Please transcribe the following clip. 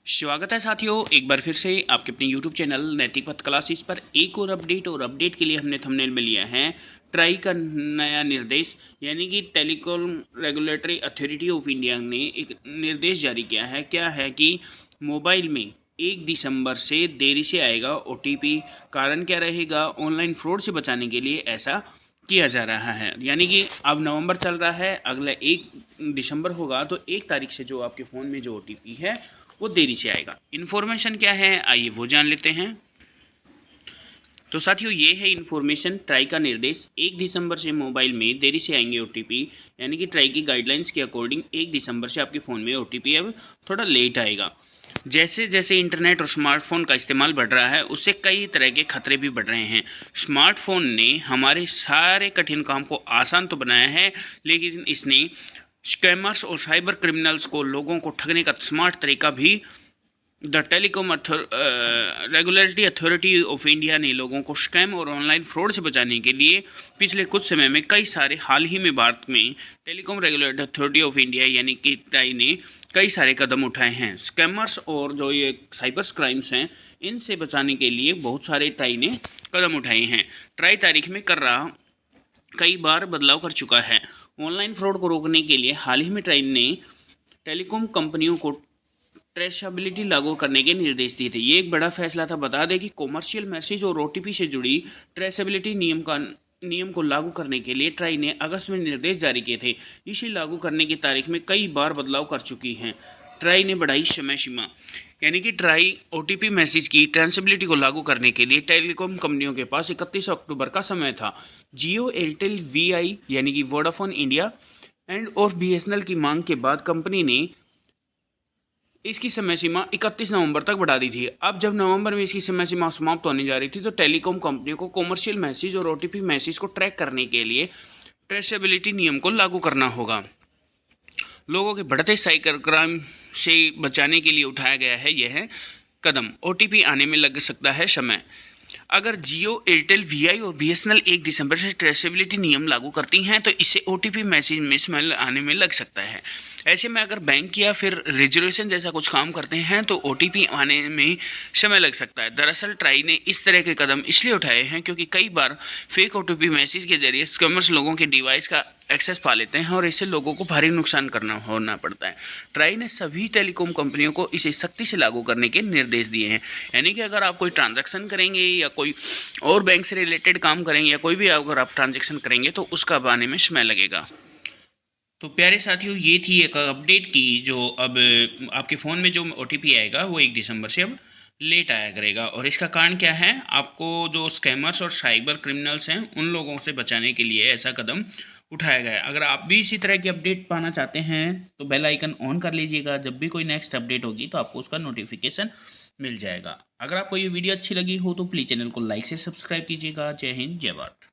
स्वागत है साथियों, एक बार फिर से आपके अपने YouTube चैनल नैतिक पथ क्लासेस पर एक और अपडेट के लिए हमने थंबनेल में लिया है ट्राई का नया निर्देश। यानी कि telecom regulatory authority of India ने एक निर्देश जारी किया है। क्या है कि मोबाइल में 1 दिसंबर से देरी से आएगा OTP। कारण क्या रहेगा? ऑनलाइन फ्रॉड से बचाने के लिए ऐसा किया जा रहा है। यानी कि अब नवंबर चल रहा है, अगला 1 दिसंबर होगा तो 1 तारीख से जो आपके फ़ोन में जो OTP है वो देरी से आएगा। इन्फॉर्मेशन क्या है, आइए वो जान लेते हैं। तो साथियों, ये है इन्फॉर्मेशन। ट्राई का निर्देश 1 दिसंबर से मोबाइल में देरी से आएंगे OTP। यानी कि ट्राई की गाइडलाइंस के अकॉर्डिंग 1 दिसंबर से आपके फ़ोन में OTP अब थोड़ा लेट आएगा। जैसे जैसे इंटरनेट और स्मार्टफोन का इस्तेमाल बढ़ रहा है, उससे कई तरह के खतरे भी बढ़ रहे हैं। स्मार्टफोन ने हमारे सारे कठिन काम को आसान तो बनाया है, लेकिन इसने स्कैमर्स और साइबर क्रिमिनल्स को लोगों को ठगने का स्मार्ट तरीका भी the telecom regulatory authority of India ने लोगों को स्कैम और ऑनलाइन फ्रॉड से बचाने के लिए पिछले कुछ समय में कई सारे हाल ही में भारत में telecom regulatory authority of India यानी कि ट्राई ने कई सारे कदम उठाए हैं। स्कैमर्स और जो ये साइबर क्राइम्स हैं, इनसे बचाने के लिए बहुत सारे ट्राई ने कदम उठाए हैं। ट्राई तारीख में कर रहा कई बार बदलाव कर चुका है। ऑनलाइन फ्रॉड को रोकने के लिए हाल ही में ट्राई ने टेलीकॉम कंपनियों को ट्रेसेबिलिटी लागू करने के निर्देश दिए थे। ये एक बड़ा फैसला था। बता दें कि कॉमर्शियल मैसेज और OTP से जुड़ी ट्रेसेबिलिटी नियम को लागू करने के लिए ट्राई ने अगस्त में निर्देश जारी किए थे। इसे लागू करने की तारीख में कई बार बदलाव कर चुकी हैं। ट्राई ने बढ़ाई समय सीमा। यानी कि ट्राई OTP मैसेज की ट्रेसेबिलिटी को लागू करने के लिए टेलीकॉम कंपनियों के पास 31 अक्टूबर का समय था। जियो, एयरटेल, VI यानी कि वोडाफोन इंडिया और BSNL की मांग के बाद कंपनी ने इसकी समय सीमा 31 नवंबर तक बढ़ा दी थी। अब जब नवंबर में इसकी समय सीमा समाप्त होने जा रही थी, तो टेलीकॉम कंपनियों को कॉमर्शियल मैसेज और OTP मैसेज को ट्रैक करने के लिए ट्रेसेबिलिटी नियम को लागू करना होगा। लोगों के बढ़ते साइबर क्राइम से बचाने के लिए उठाया गया है यह कदम। OTP आने में लग सकता है समय। अगर जियो, एयरटेल, VI और BSNL 1 दिसंबर से ट्रेसेबिलिटी नियम लागू करती हैं, तो इससे OTP मैसेज मिसमैच आने में लग सकता है। ऐसे में अगर बैंक या फिर रिजर्वेशन जैसा कुछ काम करते हैं तो OTP आने में समय लग सकता है। दरअसल ट्राई ने इस तरह के कदम इसलिए उठाए हैं क्योंकि कई बार फेक OTP मैसेज के जरिए स्कैमर्स लोगों के डिवाइस का एक्सेस पा लेते हैं और इससे लोगों को भारी नुकसान होना पड़ता है। ट्राई ने सभी टेलीकॉम कंपनियों को इसे सख्ती से लागू करने के निर्देश दिए हैं। यानी कि अगर आप कोई ट्रांजैक्शन करेंगे या कोई और बैंक से रिलेटेड काम करेंगे या कोई भी अगर आप ट्रांजैक्शन करेंगे तो उसका आने में समय लगेगा। तो प्यारे साथियों, ये थी एक अपडेट की जो अब आपके फ़ोन में जो OTP आएगा वो 1 दिसंबर से अब लेट आया करेगा। और इसका कारण क्या है? आपको जो स्कैमर्स और साइबर क्रिमिनल्स हैं उन लोगों से बचाने के लिए ऐसा कदम उठाया गया है। अगर आप भी इसी तरह की अपडेट पाना चाहते हैं तो बेल आइकन ऑन कर लीजिएगा। जब भी कोई नेक्स्ट अपडेट होगी तो आपको उसका नोटिफिकेशन मिल जाएगा। अगर आपको ये वीडियो अच्छी लगी हो तो प्लीज़ चैनल को लाइक से सब्सक्राइब कीजिएगा। जय हिंद, जय भारत।